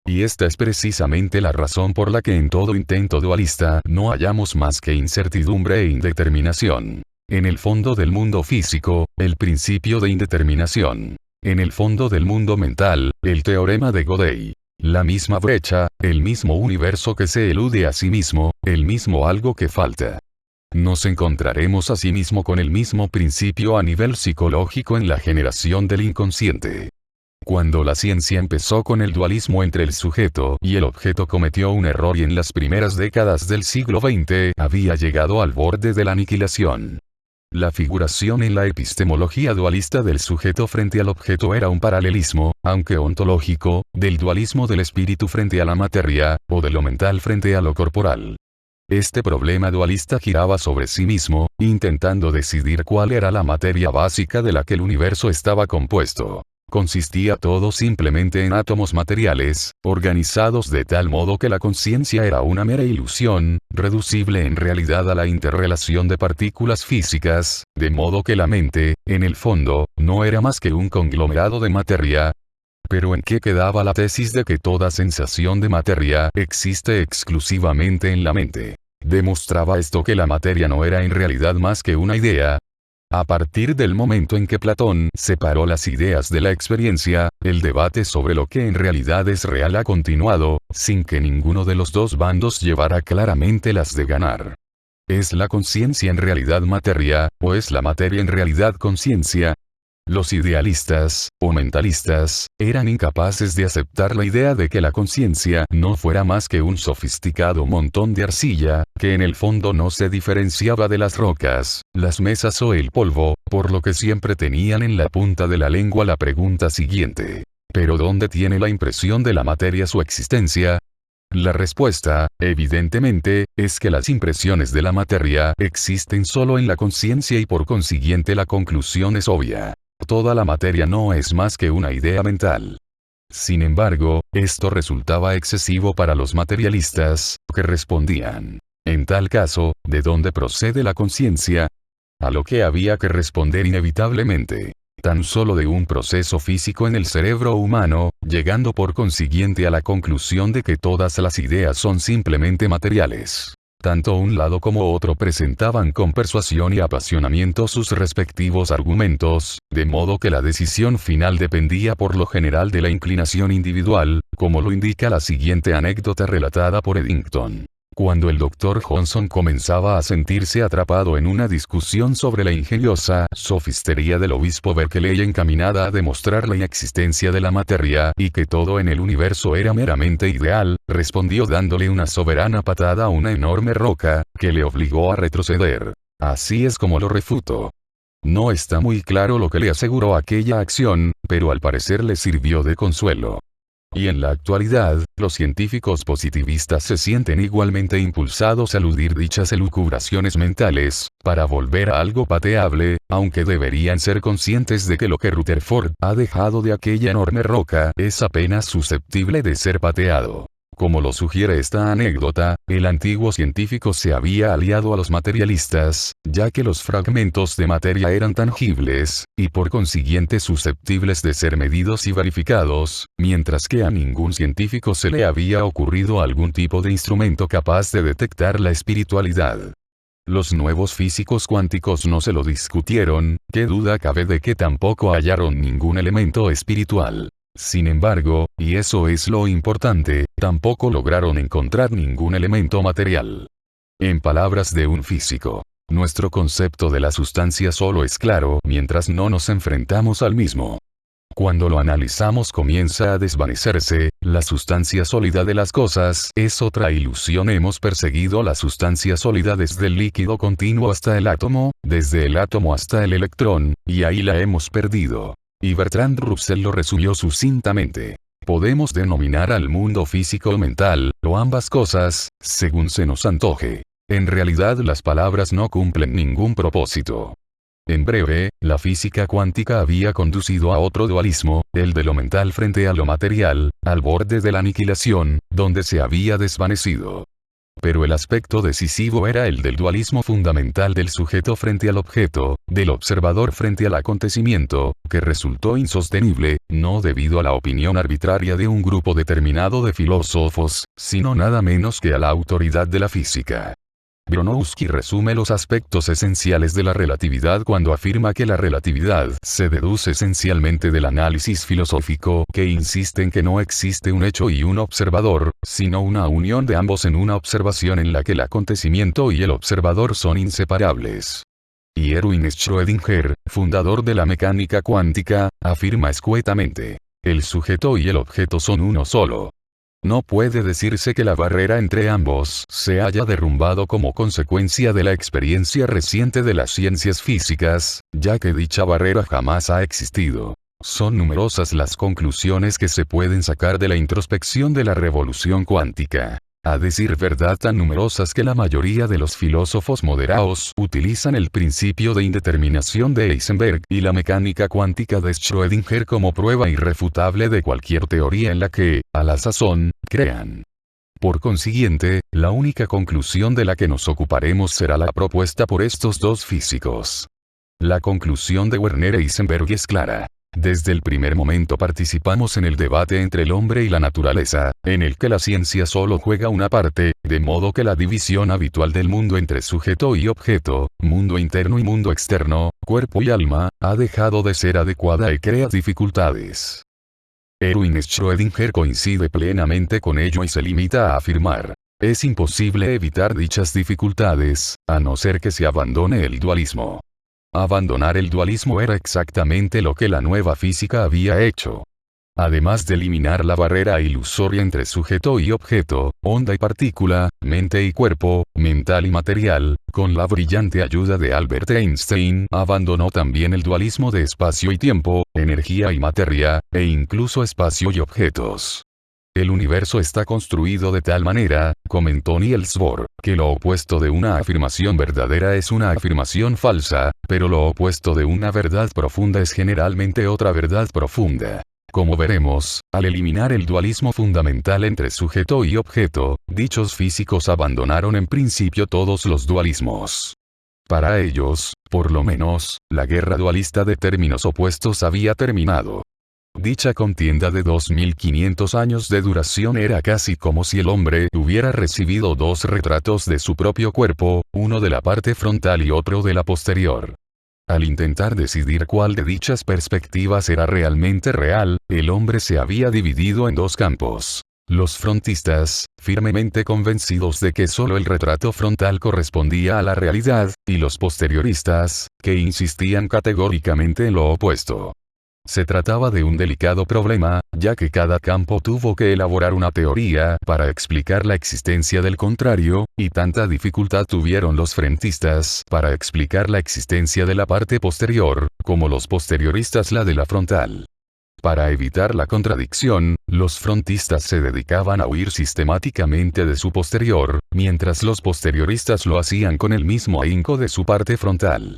Y esta es precisamente la razón por la que en todo intento dualista no hallamos más que incertidumbre e indeterminación. En el fondo del mundo físico, el principio de indeterminación. En el fondo del mundo mental, el teorema de Gödel. La misma brecha, el mismo universo que se elude a sí mismo, el mismo algo que falta. Nos encontraremos asimismo con el mismo principio a nivel psicológico en la generación del inconsciente. Cuando la ciencia empezó con el dualismo entre el sujeto y el objeto cometió un error y en las primeras décadas del siglo XX había llegado al borde de la aniquilación. La figuración en la epistemología dualista del sujeto frente al objeto era un paralelismo, aunque ontológico, del dualismo del espíritu frente a la materia, o de lo mental frente a lo corporal. Este problema dualista giraba sobre sí mismo, intentando decidir cuál era la materia básica de la que el universo estaba compuesto. Consistía todo simplemente en átomos materiales, organizados de tal modo que la conciencia era una mera ilusión, reducible en realidad a la interrelación de partículas físicas, de modo que la mente, en el fondo, no era más que un conglomerado de materia. Pero ¿en qué quedaba la tesis de que toda sensación de materia existe exclusivamente en la mente? ¿Demostraba esto que la materia no era en realidad más que una idea? A partir del momento en que Platón separó las ideas de la experiencia, el debate sobre lo que en realidad es real ha continuado, sin que ninguno de los dos bandos llevara claramente las de ganar. ¿Es la conciencia en realidad materia, o es la materia en realidad conciencia? Los idealistas, o mentalistas, eran incapaces de aceptar la idea de que la conciencia no fuera más que un sofisticado montón de arcilla, que en el fondo no se diferenciaba de las rocas, las mesas o el polvo, por lo que siempre tenían en la punta de la lengua la pregunta siguiente. ¿Pero dónde tiene la impresión de la materia su existencia? La respuesta, evidentemente, es que las impresiones de la materia existen solo en la conciencia y por consiguiente la conclusión es obvia. Toda la materia no es más que una idea mental. Sin embargo, esto resultaba excesivo para los materialistas, que respondían: en tal caso, ¿de dónde procede la conciencia? A lo que había que responder inevitablemente: tan solo de un proceso físico en el cerebro humano, llegando por consiguiente a la conclusión de que todas las ideas son simplemente materiales. Tanto un lado como otro presentaban con persuasión y apasionamiento sus respectivos argumentos, de modo que la decisión final dependía por lo general de la inclinación individual, como lo indica la siguiente anécdota relatada por Eddington. Cuando el Dr. Johnson comenzaba a sentirse atrapado en una discusión sobre la ingeniosa sofistería del obispo Berkeley encaminada a demostrar la inexistencia de la materia y que todo en el universo era meramente ideal, respondió dándole una soberana patada a una enorme roca, que le obligó a retroceder. Así es como lo refuto. No está muy claro lo que le aseguró aquella acción, pero al parecer le sirvió de consuelo. Y en la actualidad, los científicos positivistas se sienten igualmente impulsados a eludir dichas elucubraciones mentales, para volver a algo pateable, aunque deberían ser conscientes de que lo que Rutherford ha dejado de aquella enorme roca es apenas susceptible de ser pateado. Como lo sugiere esta anécdota, el antiguo científico se había aliado a los materialistas, ya que los fragmentos de materia eran tangibles, y por consiguiente susceptibles de ser medidos y verificados, mientras que a ningún científico se le había ocurrido algún tipo de instrumento capaz de detectar la espiritualidad. Los nuevos físicos cuánticos no se lo discutieron, qué duda cabe de que tampoco hallaron ningún elemento espiritual. Sin embargo, y eso es lo importante, tampoco lograron encontrar ningún elemento material. En palabras de un físico, nuestro concepto de la sustancia solo es claro mientras no nos enfrentamos al mismo. Cuando lo analizamos comienza a desvanecerse, la sustancia sólida de las cosas es otra ilusión. Hemos perseguido la sustancia sólida desde el líquido continuo hasta el átomo, desde el átomo hasta el electrón, y ahí la hemos perdido. Y Bertrand Russell lo resumió sucintamente. Podemos denominar al mundo físico o mental, o ambas cosas, según se nos antoje. En realidad las palabras no cumplen ningún propósito. En breve, la física cuántica había conducido a otro dualismo, el de lo mental frente a lo material, al borde de la aniquilación, donde se había desvanecido. Pero el aspecto decisivo era el del dualismo fundamental del sujeto frente al objeto, del observador frente al acontecimiento, que resultó insostenible, no debido a la opinión arbitraria de un grupo determinado de filósofos, sino nada menos que a la autoridad de la física. Bronowski resume los aspectos esenciales de la relatividad cuando afirma que la relatividad se deduce esencialmente del análisis filosófico que insiste en que no existe un hecho y un observador, sino una unión de ambos en una observación en la que el acontecimiento y el observador son inseparables. Y Erwin Schrödinger, fundador de la mecánica cuántica, afirma escuetamente: el sujeto y el objeto son uno solo. No puede decirse que la barrera entre ambos se haya derrumbado como consecuencia de la experiencia reciente de las ciencias físicas, ya que dicha barrera jamás ha existido. Son numerosas las conclusiones que se pueden sacar de la introspección de la revolución cuántica. A decir verdad, tan numerosas que la mayoría de los filósofos moderados utilizan el principio de indeterminación de Heisenberg y la mecánica cuántica de Schrödinger como prueba irrefutable de cualquier teoría en la que, a la sazón, crean. Por consiguiente, la única conclusión de la que nos ocuparemos será la propuesta por estos dos físicos. La conclusión de Werner Heisenberg es clara. Desde el primer momento participamos en el debate entre el hombre y la naturaleza, en el que la ciencia solo juega una parte, de modo que la división habitual del mundo entre sujeto y objeto, mundo interno y mundo externo, cuerpo y alma, ha dejado de ser adecuada y crea dificultades. Erwin Schrödinger coincide plenamente con ello y se limita a afirmar: es imposible evitar dichas dificultades, a no ser que se abandone el dualismo. Abandonar el dualismo era exactamente lo que la nueva física había hecho. Además de eliminar la barrera ilusoria entre sujeto y objeto, onda y partícula, mente y cuerpo, mental y material, con la brillante ayuda de Albert Einstein, abandonó también el dualismo de espacio y tiempo, energía y materia, e incluso espacio y objetos. El universo está construido de tal manera, comentó Niels Bohr, que lo opuesto de una afirmación verdadera es una afirmación falsa, pero lo opuesto de una verdad profunda es generalmente otra verdad profunda. Como veremos, al eliminar el dualismo fundamental entre sujeto y objeto, dichos físicos abandonaron en principio todos los dualismos. Para ellos, por lo menos, la guerra dualista de términos opuestos había terminado. Dicha contienda de 2500 años de duración era casi como si el hombre hubiera recibido dos retratos de su propio cuerpo, uno de la parte frontal y otro de la posterior. Al intentar decidir cuál de dichas perspectivas era realmente real, el hombre se había dividido en dos campos. Los frontistas, firmemente convencidos de que solo el retrato frontal correspondía a la realidad, y los posterioristas, que insistían categóricamente en lo opuesto. Se trataba de un delicado problema, ya que cada campo tuvo que elaborar una teoría para explicar la existencia del contrario, y tanta dificultad tuvieron los frontistas para explicar la existencia de la parte posterior, como los posterioristas la de la frontal. Para evitar la contradicción, los frontistas se dedicaban a huir sistemáticamente de su posterior, mientras los posterioristas lo hacían con el mismo ahínco de su parte frontal.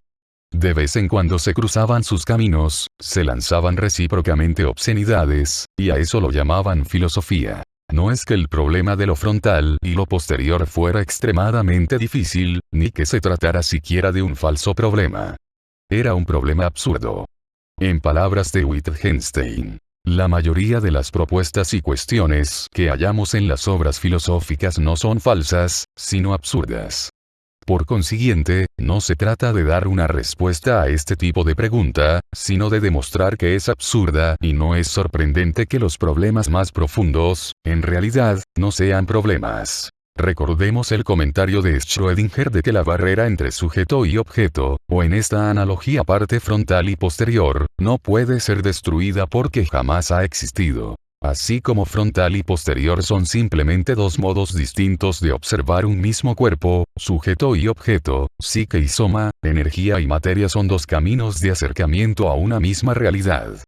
De vez en cuando se cruzaban sus caminos, se lanzaban recíprocamente obscenidades, y a eso lo llamaban filosofía. No es que el problema de lo frontal y lo posterior fuera extremadamente difícil, ni que se tratara siquiera de un falso problema. Era un problema absurdo. En palabras de Wittgenstein, la mayoría de las propuestas y cuestiones que hallamos en las obras filosóficas no son falsas, sino absurdas. Por consiguiente, no se trata de dar una respuesta a este tipo de pregunta, sino de demostrar que es absurda y no es sorprendente que los problemas más profundos, en realidad, no sean problemas. Recordemos el comentario de Schrödinger de que la barrera entre sujeto y objeto, o en esta analogía parte frontal y posterior, no puede ser destruida porque jamás ha existido. Así como frontal y posterior son simplemente dos modos distintos de observar un mismo cuerpo, sujeto y objeto, psique y soma, energía y materia son dos caminos de acercamiento a una misma realidad.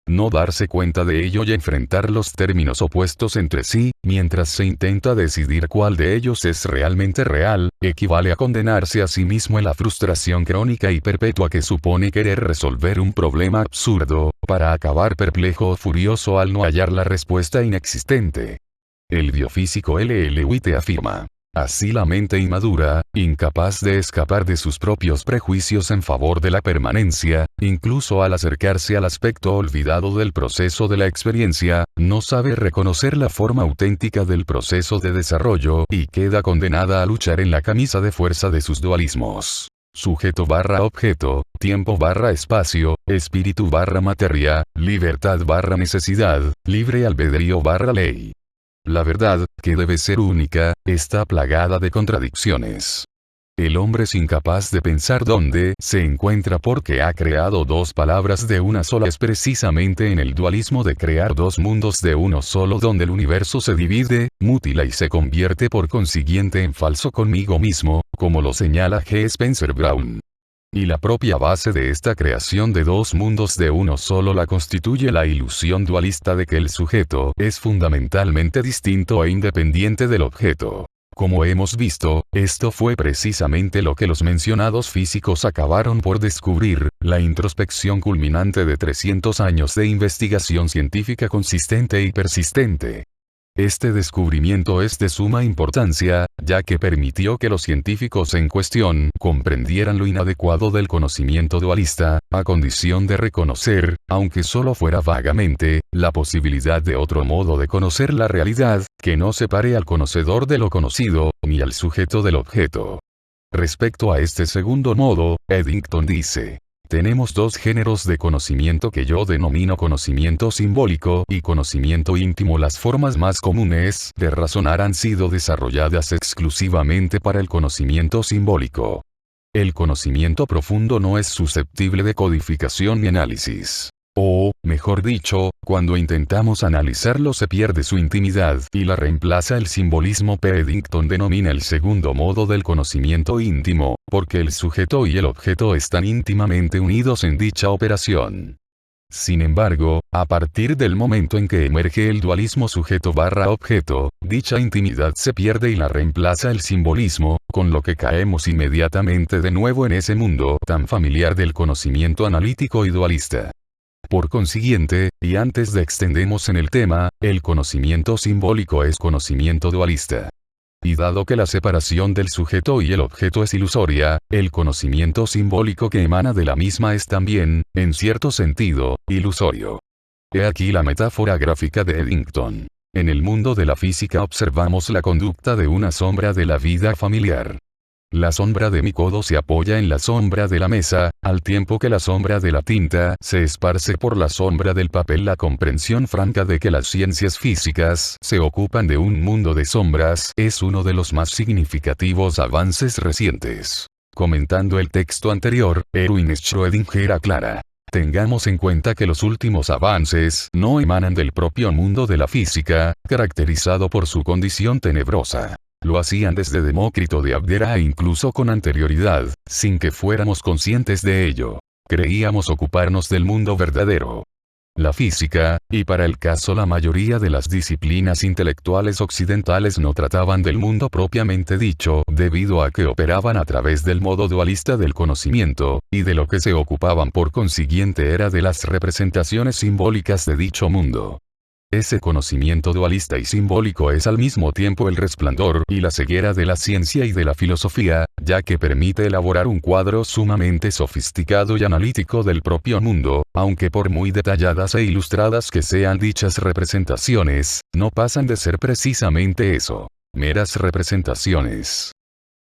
No darse cuenta de ello y enfrentar los términos opuestos entre sí, mientras se intenta decidir cuál de ellos es realmente real, equivale a condenarse a sí mismo en la frustración crónica y perpetua que supone querer resolver un problema absurdo, para acabar perplejo o furioso al no hallar la respuesta inexistente. El biofísico L. Witte afirma: así la mente inmadura, incapaz de escapar de sus propios prejuicios en favor de la permanencia, incluso al acercarse al aspecto olvidado del proceso de la experiencia, no sabe reconocer la forma auténtica del proceso de desarrollo y queda condenada a luchar en la camisa de fuerza de sus dualismos. Sujeto/objeto, tiempo/espacio, espíritu/materia, libertad/necesidad, libre albedrío/ley. La verdad, que debe ser única, está plagada de contradicciones. El hombre es incapaz de pensar dónde se encuentra porque ha creado dos palabras de una sola. Es precisamente en el dualismo de crear dos mundos de uno solo donde el universo se divide, mutila y se convierte por consiguiente en falso conmigo mismo, como lo señala G. Spencer Brown. Y la propia base de esta creación de dos mundos de uno solo la constituye la ilusión dualista de que el sujeto es fundamentalmente distinto e independiente del objeto. Como hemos visto, esto fue precisamente lo que los mencionados físicos acabaron por descubrir, la introspección culminante de 300 años de investigación científica consistente y persistente. Este descubrimiento es de suma importancia, ya que permitió que los científicos en cuestión comprendieran lo inadecuado del conocimiento dualista, a condición de reconocer, aunque solo fuera vagamente, la posibilidad de otro modo de conocer la realidad, que no separe al conocedor de lo conocido, ni al sujeto del objeto. Respecto a este segundo modo, Eddington dice: tenemos dos géneros de conocimiento que yo denomino conocimiento simbólico y conocimiento íntimo. Las formas más comunes de razonar han sido desarrolladas exclusivamente para el conocimiento simbólico. El conocimiento profundo no es susceptible de codificación ni análisis. O, mejor dicho, cuando intentamos analizarlo se pierde su intimidad y la reemplaza el simbolismo. Eddington denomina el segundo modo del conocimiento íntimo, porque el sujeto y el objeto están íntimamente unidos en dicha operación. Sin embargo, a partir del momento en que emerge el dualismo sujeto/objeto, dicha intimidad se pierde y la reemplaza el simbolismo, con lo que caemos inmediatamente de nuevo en ese mundo tan familiar del conocimiento analítico y dualista. Por consiguiente, y antes de extendernos en el tema, el conocimiento simbólico es conocimiento dualista. Y dado que la separación del sujeto y el objeto es ilusoria, el conocimiento simbólico que emana de la misma es también, en cierto sentido, ilusorio. He aquí la metáfora gráfica de Eddington. En el mundo de la física observamos la conducta de una sombra de la vida familiar. La sombra de mi codo se apoya en la sombra de la mesa, al tiempo que la sombra de la tinta se esparce por la sombra del papel. La comprensión franca de que las ciencias físicas se ocupan de un mundo de sombras es uno de los más significativos avances recientes. Comentando el texto anterior, Erwin Schrödinger aclara: tengamos en cuenta que los últimos avances no emanan del propio mundo de la física, caracterizado por su condición tenebrosa. Lo hacían desde Demócrito de Abdera e incluso con anterioridad, sin que fuéramos conscientes de ello. Creíamos ocuparnos del mundo verdadero. La física, y para el caso la mayoría de las disciplinas intelectuales occidentales no trataban del mundo propiamente dicho, debido a que operaban a través del modo dualista del conocimiento, y de lo que se ocupaban por consiguiente era de las representaciones simbólicas de dicho mundo. Ese conocimiento dualista y simbólico es al mismo tiempo el resplandor y la ceguera de la ciencia y de la filosofía, ya que permite elaborar un cuadro sumamente sofisticado y analítico del propio mundo, aunque por muy detalladas e ilustradas que sean dichas representaciones, no pasan de ser precisamente eso, meras representaciones.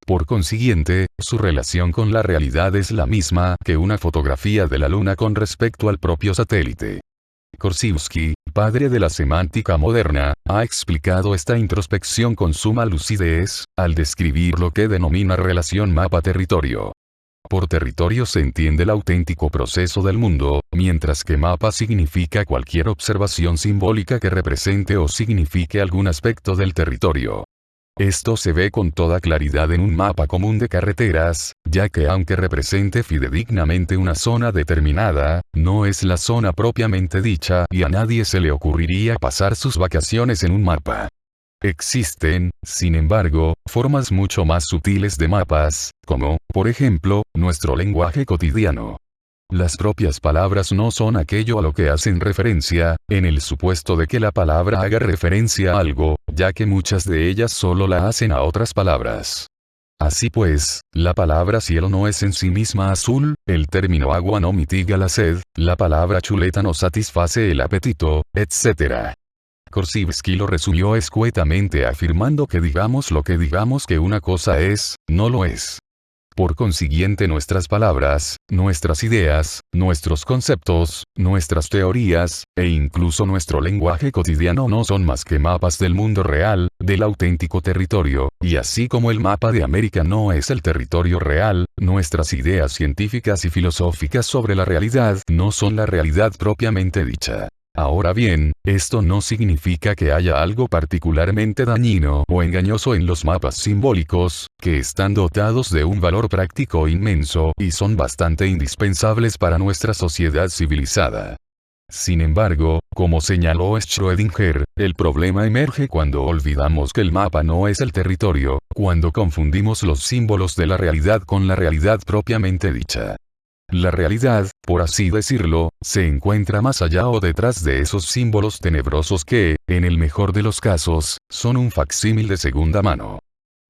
Por consiguiente, su relación con la realidad es la misma que una fotografía de la Luna con respecto al propio satélite. Korzybski, padre de la semántica moderna, ha explicado esta introspección con suma lucidez, al describir lo que denomina relación mapa-territorio. Por territorio se entiende el auténtico proceso del mundo, mientras que mapa significa cualquier observación simbólica que represente o signifique algún aspecto del territorio. Esto se ve con toda claridad en un mapa común de carreteras, ya que aunque represente fidedignamente una zona determinada, no es la zona propiamente dicha y a nadie se le ocurriría pasar sus vacaciones en un mapa. Existen, sin embargo, formas mucho más sutiles de mapas, como, por ejemplo, nuestro lenguaje cotidiano. Las propias palabras no son aquello a lo que hacen referencia, en el supuesto de que la palabra haga referencia a algo, ya que muchas de ellas solo la hacen a otras palabras. Así pues, la palabra cielo no es en sí misma azul, el término agua no mitiga la sed, la palabra chuleta no satisface el apetito, etc. Korzybski lo resumió escuetamente afirmando que digamos lo que digamos que una cosa es, no lo es. Por consiguiente nuestras palabras, nuestras ideas, nuestros conceptos, nuestras teorías, e incluso nuestro lenguaje cotidiano no son más que mapas del mundo real, del auténtico territorio, y así como el mapa de América no es el territorio real, nuestras ideas científicas y filosóficas sobre la realidad no son la realidad propiamente dicha. Ahora bien, esto no significa que haya algo particularmente dañino o engañoso en los mapas simbólicos, que están dotados de un valor práctico inmenso y son bastante indispensables para nuestra sociedad civilizada. Sin embargo, como señaló Schrödinger, el problema emerge cuando olvidamos que el mapa no es el territorio, cuando confundimos los símbolos de la realidad con la realidad propiamente dicha. La realidad, por así decirlo, se encuentra más allá o detrás de esos símbolos tenebrosos que, en el mejor de los casos, son un facsímil de segunda mano.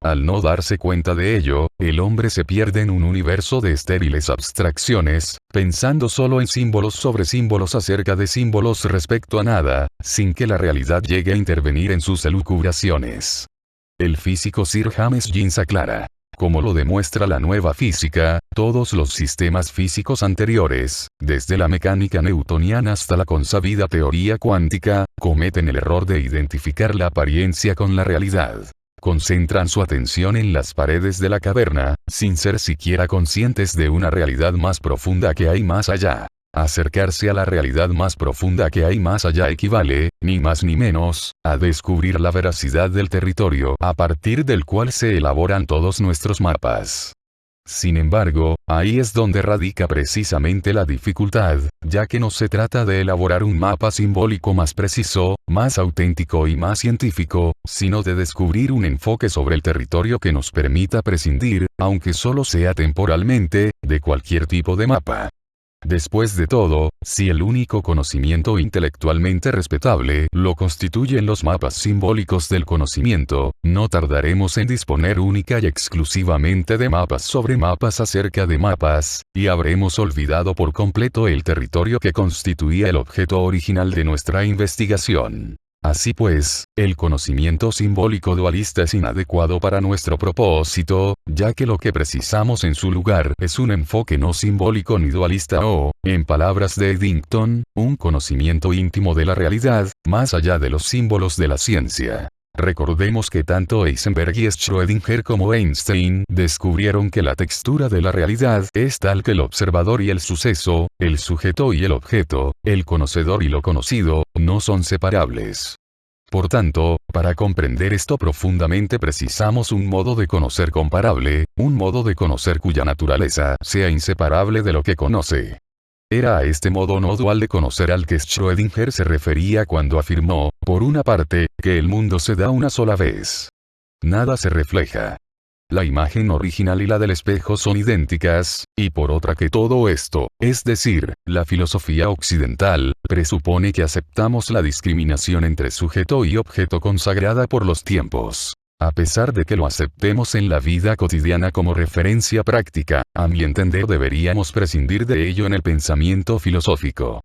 Al no darse cuenta de ello, el hombre se pierde en un universo de estériles abstracciones, pensando solo en símbolos sobre símbolos acerca de símbolos respecto a nada, sin que la realidad llegue a intervenir en sus elucubraciones. El físico Sir James Jeans aclara: como lo demuestra la nueva física, todos los sistemas físicos anteriores, desde la mecánica newtoniana hasta la consabida teoría cuántica, cometen el error de identificar la apariencia con la realidad. Concentran su atención en las paredes de la caverna, sin ser siquiera conscientes de una realidad más profunda que hay más allá. Acercarse a la realidad más profunda que hay más allá equivale, ni más ni menos, a descubrir la veracidad del territorio a partir del cual se elaboran todos nuestros mapas. Sin embargo, ahí es donde radica precisamente la dificultad, ya que no se trata de elaborar un mapa simbólico más preciso, más auténtico y más científico, sino de descubrir un enfoque sobre el territorio que nos permita prescindir, aunque solo sea temporalmente, de cualquier tipo de mapa. Después de todo, si el único conocimiento intelectualmente respetable lo constituyen los mapas simbólicos del conocimiento, no tardaremos en disponer única y exclusivamente de mapas sobre mapas acerca de mapas, y habremos olvidado por completo el territorio que constituía el objeto original de nuestra investigación. Así pues, el conocimiento simbólico dualista es inadecuado para nuestro propósito, ya que lo que precisamos en su lugar es un enfoque no simbólico ni dualista o, en palabras de Eddington, un conocimiento íntimo de la realidad, más allá de los símbolos de la ciencia. Recordemos que tanto Heisenberg y Schrödinger como Einstein descubrieron que la textura de la realidad es tal que el observador y el suceso, el sujeto y el objeto, el conocedor y lo conocido, no son separables. Por tanto, para comprender esto profundamente precisamos un modo de conocer comparable, un modo de conocer cuya naturaleza sea inseparable de lo que conoce. Era a este modo no dual de conocer al que Schrödinger se refería cuando afirmó, por una parte, que el mundo se da una sola vez. Nada se refleja. La imagen original y la del espejo son idénticas, y por otra que todo esto, es decir, la filosofía occidental, presupone que aceptamos la discriminación entre sujeto y objeto consagrada por los tiempos. A pesar de que lo aceptemos en la vida cotidiana como referencia práctica, a mi entender deberíamos prescindir de ello en el pensamiento filosófico.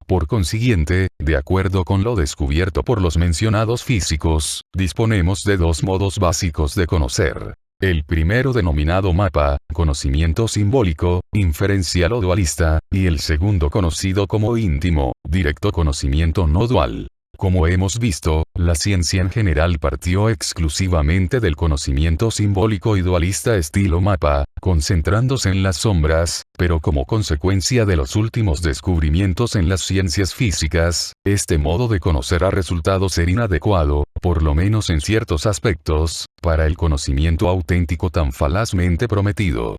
Por consiguiente, de acuerdo con lo descubierto por los mencionados físicos, disponemos de dos modos básicos de conocer. El primero denominado mapa, conocimiento simbólico, inferencial o dualista, y el segundo conocido como íntimo, directo conocimiento no dual. Como hemos visto, la ciencia en general partió exclusivamente del conocimiento simbólico y dualista estilo mapa, concentrándose en las sombras, pero como consecuencia de los últimos descubrimientos en las ciencias físicas, este modo de conocer ha resultado ser inadecuado, por lo menos en ciertos aspectos, para el conocimiento auténtico tan falazmente prometido.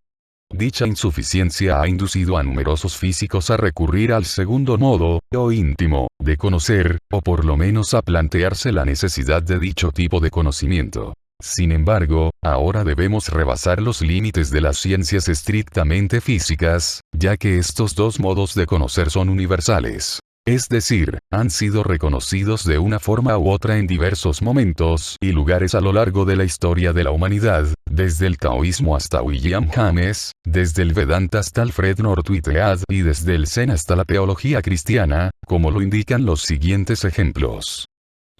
Dicha insuficiencia ha inducido a numerosos físicos a recurrir al segundo modo, o íntimo, de conocer, o por lo menos a plantearse la necesidad de dicho tipo de conocimiento. Sin embargo, ahora debemos rebasar los límites de las ciencias estrictamente físicas, ya que estos dos modos de conocer son universales. Es decir, han sido reconocidos de una forma u otra en diversos momentos y lugares a lo largo de la historia de la humanidad, desde el taoísmo hasta William James, desde el Vedanta hasta Alfred Northwhitehead y desde el Zen hasta la teología cristiana, como lo indican los siguientes ejemplos.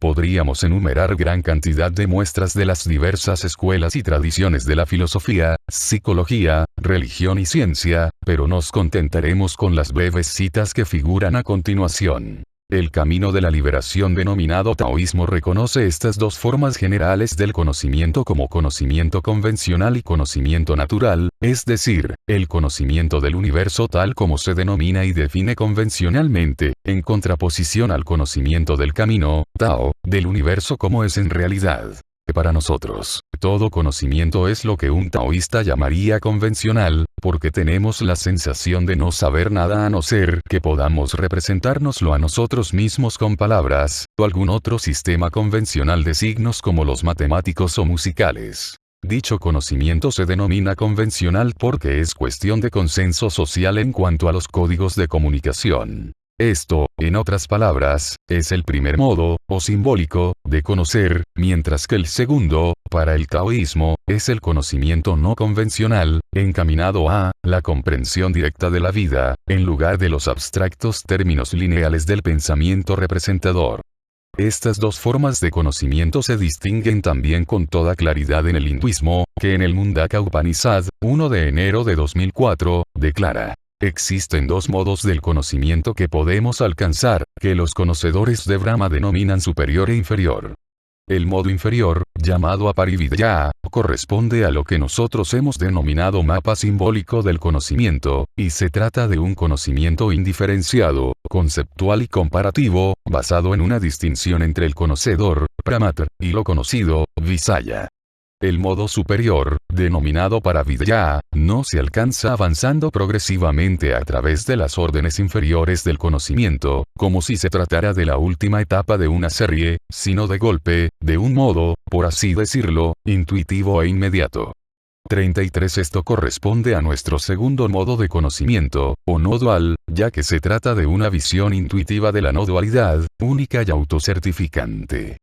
Podríamos enumerar gran cantidad de muestras de las diversas escuelas y tradiciones de la filosofía, psicología, religión y ciencia, pero nos contentaremos con las breves citas que figuran a continuación. El camino de la liberación denominado taoísmo reconoce estas dos formas generales del conocimiento como conocimiento convencional y conocimiento natural, es decir, el conocimiento del universo tal como se denomina y define convencionalmente, en contraposición al conocimiento del camino, Tao, del universo como es en realidad. Para nosotros, todo conocimiento es lo que un taoísta llamaría convencional, porque tenemos la sensación de no saber nada a no ser que podamos representárnoslo a nosotros mismos con palabras, o algún otro sistema convencional de signos como los matemáticos o musicales. Dicho conocimiento se denomina convencional porque es cuestión de consenso social en cuanto a los códigos de comunicación. Esto, en otras palabras, es el primer modo, o simbólico, de conocer, mientras que el segundo, para el taoísmo, es el conocimiento no convencional, encaminado a la comprensión directa de la vida, en lugar de los abstractos términos lineales del pensamiento representador. Estas dos formas de conocimiento se distinguen también con toda claridad en el hinduismo, que en el Mundaka Upanishad, 1 de enero de 2004, declara: existen dos modos del conocimiento que podemos alcanzar, que los conocedores de Brahma denominan superior e inferior. El modo inferior, llamado aparividya, corresponde a lo que nosotros hemos denominado mapa simbólico del conocimiento, y se trata de un conocimiento indiferenciado, conceptual y comparativo, basado en una distinción entre el conocedor, pramatra, y lo conocido, visaya. El modo superior, denominado paravidya, no se alcanza avanzando progresivamente a través de las órdenes inferiores del conocimiento, como si se tratara de la última etapa de una serie, sino de golpe, de un modo, por así decirlo, intuitivo e inmediato. 33 Esto corresponde a nuestro segundo modo de conocimiento, o no dual, ya que se trata de una visión intuitiva de la no dualidad, única y autocertificante.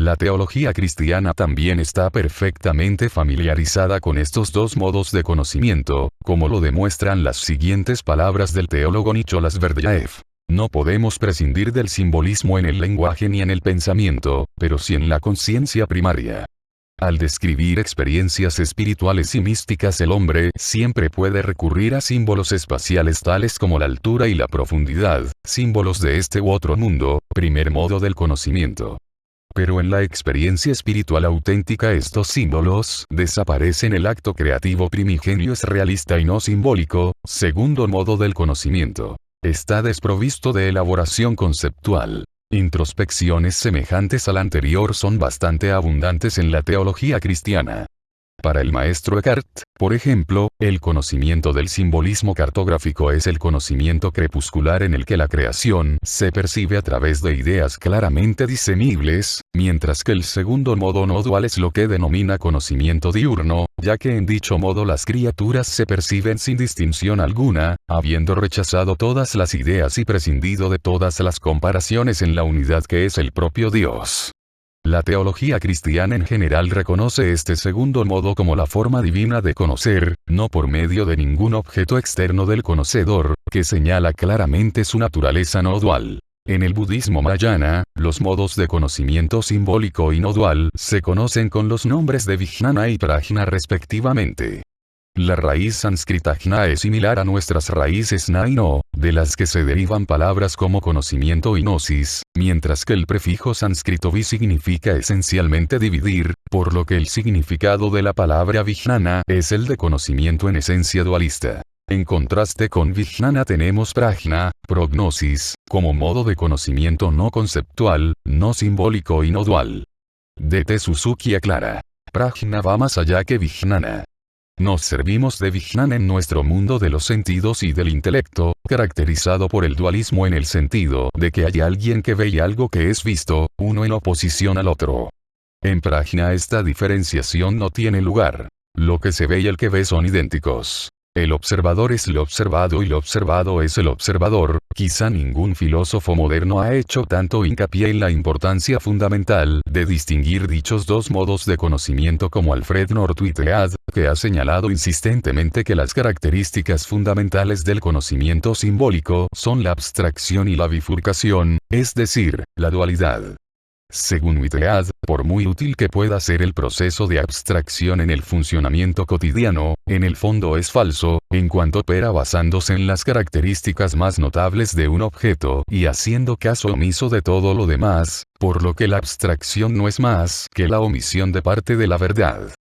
La teología cristiana también está perfectamente familiarizada con estos dos modos de conocimiento, como lo demuestran las siguientes palabras del teólogo Nicholas Berdyaev. No podemos prescindir del simbolismo en el lenguaje ni en el pensamiento, pero sí en la conciencia primaria. Al describir experiencias espirituales y místicas, el hombre siempre puede recurrir a símbolos espaciales tales como la altura y la profundidad, símbolos de este u otro mundo, primer modo del conocimiento. Pero en la experiencia espiritual auténtica estos símbolos desaparecen. El acto creativo primigenio es realista y no simbólico, segundo modo del conocimiento. Está desprovisto de elaboración conceptual. Introspecciones semejantes al anterior son bastante abundantes en la teología cristiana. Para el maestro Eckhart, por ejemplo, el conocimiento del simbolismo cartográfico es el conocimiento crepuscular en el que la creación se percibe a través de ideas claramente discernibles, mientras que el segundo modo no dual es lo que denomina conocimiento diurno, ya que en dicho modo las criaturas se perciben sin distinción alguna, habiendo rechazado todas las ideas y prescindido de todas las comparaciones en la unidad que es el propio Dios. La teología cristiana en general reconoce este segundo modo como la forma divina de conocer, no por medio de ningún objeto externo del conocedor, que señala claramente su naturaleza no dual. En el budismo Mahayana, los modos de conocimiento simbólico y no dual se conocen con los nombres de Vijnana y Prajna respectivamente. La raíz sánscrita jna es similar a nuestras raíces na y no, de las que se derivan palabras como conocimiento y gnosis, mientras que el prefijo sánscrito vi significa esencialmente dividir, por lo que el significado de la palabra vijnana es el de conocimiento en esencia dualista. En contraste con vijnana tenemos prajna, prognosis, como modo de conocimiento no conceptual, no simbólico y no dual. D.T. Suzuki aclara. Prajna va más allá que vijnana. Nos servimos de vijnana en nuestro mundo de los sentidos y del intelecto, caracterizado por el dualismo en el sentido de que hay alguien que ve y algo que es visto, uno en oposición al otro. En prajna esta diferenciación no tiene lugar. Lo que se ve y el que ve son idénticos. El observador es lo observado y lo observado es el observador. Quizá ningún filósofo moderno ha hecho tanto hincapié en la importancia fundamental de distinguir dichos dos modos de conocimiento como Alfred North Whitehead, que ha señalado insistentemente que las características fundamentales del conocimiento simbólico son la abstracción y la bifurcación, es decir, la dualidad. Según Whitehead, por muy útil que pueda ser el proceso de abstracción en el funcionamiento cotidiano, en el fondo es falso, en cuanto opera basándose en las características más notables de un objeto y haciendo caso omiso de todo lo demás, por lo que la abstracción no es más que la omisión de parte de la verdad.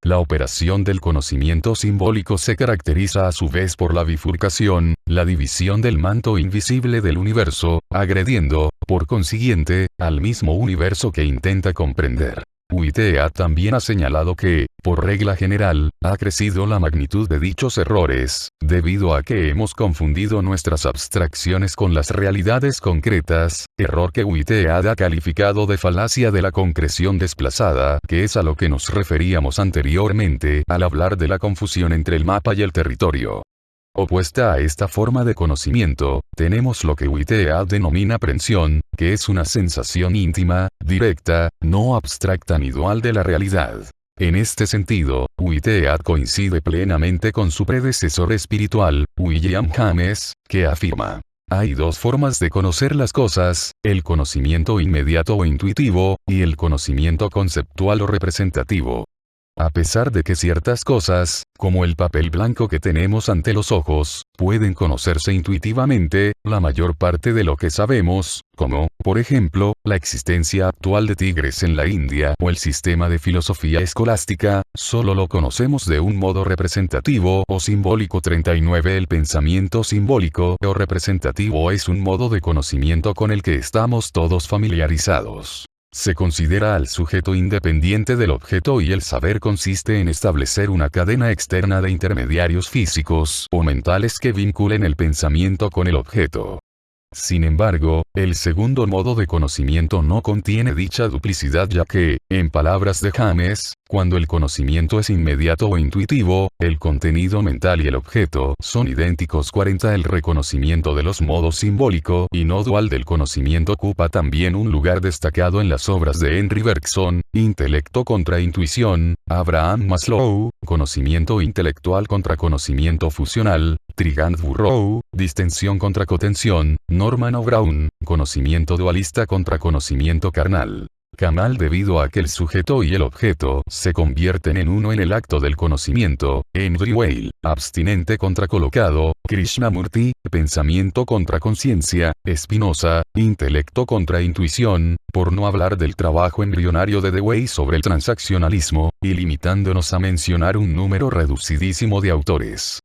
La operación del conocimiento simbólico se caracteriza a su vez por la bifurcación, la división del manto invisible del universo, agrediendo, por consiguiente, al mismo universo que intenta comprender. Whitehead también ha señalado que, por regla general, ha crecido la magnitud de dichos errores, debido a que hemos confundido nuestras abstracciones con las realidades concretas, error que Whitehead ha calificado de falacia de la concreción desplazada, que es a lo que nos referíamos anteriormente al hablar de la confusión entre el mapa y el territorio. Opuesta a esta forma de conocimiento, tenemos lo que Whitehead denomina aprehensión, que es una sensación íntima, directa, no abstracta ni dual de la realidad. En este sentido, Whitehead coincide plenamente con su predecesor espiritual, William James, que afirma: hay dos formas de conocer las cosas, el conocimiento inmediato o intuitivo, y el conocimiento conceptual o representativo. A pesar de que ciertas cosas, como el papel blanco que tenemos ante los ojos, pueden conocerse intuitivamente, la mayor parte de lo que sabemos, como, por ejemplo, la existencia actual de tigres en la India o el sistema de filosofía escolástica, solo lo conocemos de un modo representativo o simbólico. 39 El pensamiento simbólico o representativo es un modo de conocimiento con el que estamos todos familiarizados. Se considera al sujeto independiente del objeto y el saber consiste en establecer una cadena externa de intermediarios físicos o mentales que vinculen el pensamiento con el objeto. Sin embargo, el segundo modo de conocimiento no contiene dicha duplicidad, ya que, en palabras de James, cuando el conocimiento es inmediato o intuitivo, el contenido mental y el objeto son idénticos. 40 El reconocimiento de los modos simbólico y no dual del conocimiento ocupa también un lugar destacado en las obras de Henry Bergson, Intelecto contra Intuición, Abraham Maslow, Conocimiento intelectual contra conocimiento fusional, Trigant Burrow, Distensión contra cotensión, Norman O. Brown, Conocimiento dualista contra conocimiento carnal. Kamal debido a que el sujeto y el objeto se convierten en uno en el acto del conocimiento, Andrew Weil, abstinente contra colocado, Krishnamurti, pensamiento contra conciencia, Spinoza, intelecto contra intuición, por no hablar del trabajo embrionario de Dewey sobre el transaccionalismo, y limitándonos a mencionar un número reducidísimo de autores.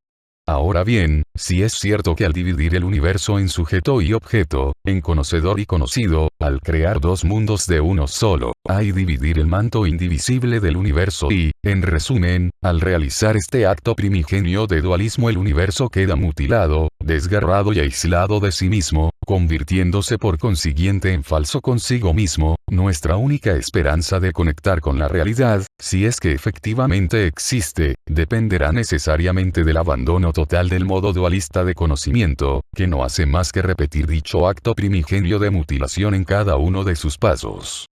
Ahora bien, si es cierto que al dividir el universo en sujeto y objeto, en conocedor y conocido, al crear dos mundos de uno solo, hay dividir el manto indivisible del universo y, en resumen, al realizar este acto primigenio de dualismo el universo queda mutilado, desgarrado y aislado de sí mismo, convirtiéndose por consiguiente en falso consigo mismo. Nuestra única esperanza de conectar con la realidad, si es que efectivamente existe, dependerá necesariamente del abandono total del modo dualista de conocimiento, que no hace más que repetir dicho acto primigenio de mutilación en cada uno de sus pasos.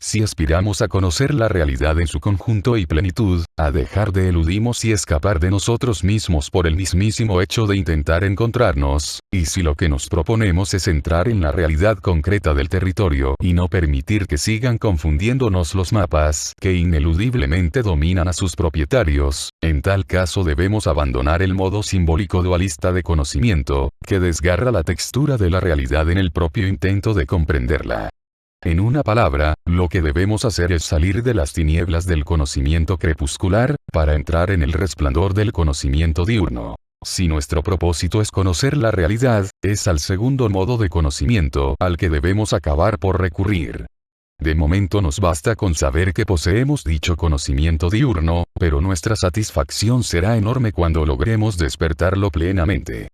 Si aspiramos a conocer la realidad en su conjunto y plenitud, a dejar de eludirnos y escapar de nosotros mismos por el mismísimo hecho de intentar encontrarnos, y si lo que nos proponemos es entrar en la realidad concreta del territorio y no permitir que sigan confundiéndonos los mapas que ineludiblemente dominan a sus propietarios, en tal caso debemos abandonar el modo simbólico dualista de conocimiento, que desgarra la textura de la realidad en el propio intento de comprenderla. En una palabra, lo que debemos hacer es salir de las tinieblas del conocimiento crepuscular, para entrar en el resplandor del conocimiento diurno. Si nuestro propósito es conocer la realidad, es al segundo modo de conocimiento al que debemos acabar por recurrir. De momento nos basta con saber que poseemos dicho conocimiento diurno, pero nuestra satisfacción será enorme cuando logremos despertarlo plenamente.